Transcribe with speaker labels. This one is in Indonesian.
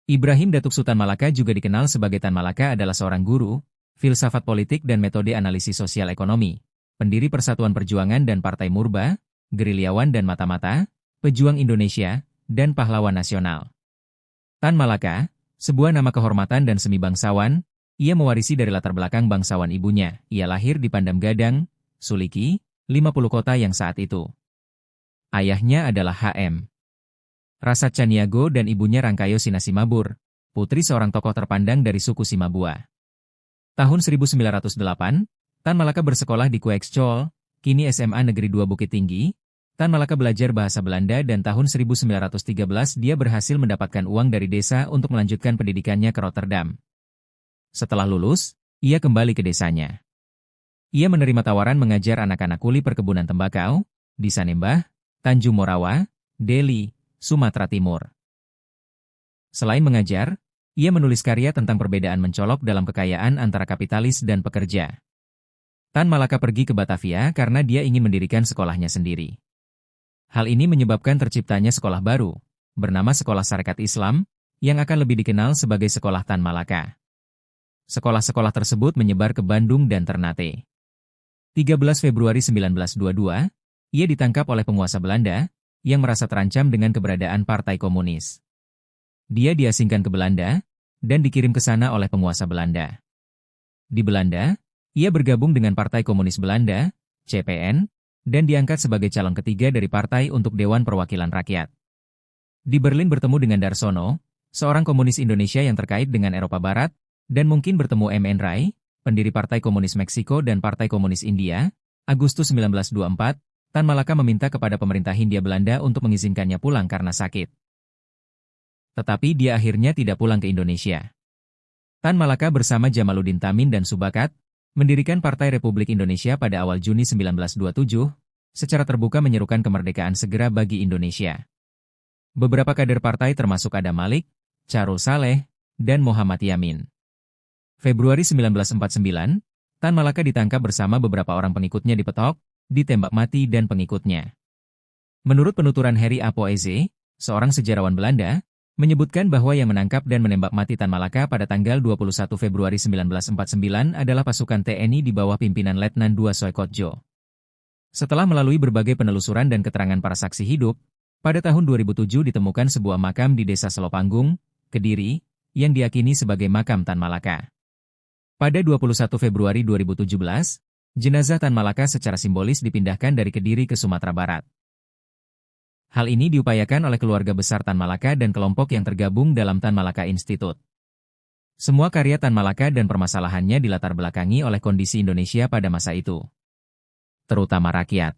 Speaker 1: Ibrahim Datuk Sultan Malaka juga dikenal sebagai Tan Malaka adalah seorang guru, filsafat politik dan metode analisis sosial ekonomi, pendiri Persatuan Perjuangan dan Partai Murba, gerilyawan dan mata-mata, pejuang Indonesia, dan pahlawan nasional. Tan Malaka, sebuah nama kehormatan dan semi bangsawan, ia mewarisi dari latar belakang bangsawan ibunya. Ia lahir di Pandam Gadang, Suliki, 50 kota yang saat itu. Ayahnya adalah H.M. Rasat Caniago dan ibunya Rangkayo Sinasimabur, putri seorang tokoh terpandang dari suku Simabua. Tahun 1908, Tan Malaka bersekolah di Kweekschol, kini SMA Negeri 2 Bukit Tinggi. Tan Malaka belajar bahasa Belanda dan tahun 1913 dia berhasil mendapatkan uang dari desa untuk melanjutkan pendidikannya ke Rotterdam. Setelah lulus, ia kembali ke desanya. Ia menerima tawaran mengajar anak-anak kuli perkebunan tembakau di Sanembah, Tanjung Morawa, Deli, Sumatera Timur. Selain mengajar, ia menulis karya tentang perbedaan mencolok dalam kekayaan antara kapitalis dan pekerja. Tan Malaka pergi ke Batavia karena dia ingin mendirikan sekolahnya sendiri. Hal ini menyebabkan terciptanya sekolah baru, bernama Sekolah Sarekat Islam, yang akan lebih dikenal sebagai Sekolah Tan Malaka. Sekolah-sekolah tersebut menyebar ke Bandung dan Ternate. 13 Februari 1922, ia ditangkap oleh penguasa Belanda, yang merasa terancam dengan keberadaan Partai Komunis. Dia diasingkan ke Belanda, dan dikirim ke sana oleh penguasa Belanda. Di Belanda, ia bergabung dengan Partai Komunis Belanda, CPN, dan diangkat sebagai calon ketiga dari partai untuk Dewan Perwakilan Rakyat. Di Berlin bertemu dengan Darsono, seorang komunis Indonesia yang terkait dengan Eropa Barat, dan mungkin bertemu M.N. Rai, pendiri Partai Komunis Meksiko dan Partai Komunis India. Agustus 1924, Tan Malaka meminta kepada pemerintah Hindia Belanda untuk mengizinkannya pulang karena sakit. Tetapi dia akhirnya tidak pulang ke Indonesia. Tan Malaka bersama Jamaluddin Tamin dan Subakat, mendirikan Partai Republik Indonesia pada awal Juni 1927, secara terbuka menyerukan kemerdekaan segera bagi Indonesia. Beberapa kader partai termasuk Adam Malik, Charul Saleh, dan Muhammad Yamin. Februari 1949, Tan Malaka ditangkap bersama beberapa orang pengikutnya di Petok, ditembak mati dan pengikutnya. Menurut penuturan Harry Apoeze, seorang sejarawan Belanda, menyebutkan bahwa yang menangkap dan menembak mati Tan Malaka pada tanggal 21 Februari 1949 adalah pasukan TNI di bawah pimpinan Letnan II Soekotjo. Setelah melalui berbagai penelusuran dan keterangan para saksi hidup, pada tahun 2007 ditemukan sebuah makam di Desa Selopanggung, Kediri, yang diyakini sebagai makam Tan Malaka. Pada 21 Februari 2017, jenazah Tan Malaka secara simbolis dipindahkan dari Kediri ke Sumatera Barat. Hal ini diupayakan oleh keluarga besar Tan Malaka dan kelompok yang tergabung dalam Tan Malaka Institute. Semua karya Tan Malaka dan permasalahannya dilatar belakangi oleh kondisi Indonesia pada masa itu, terutama rakyat.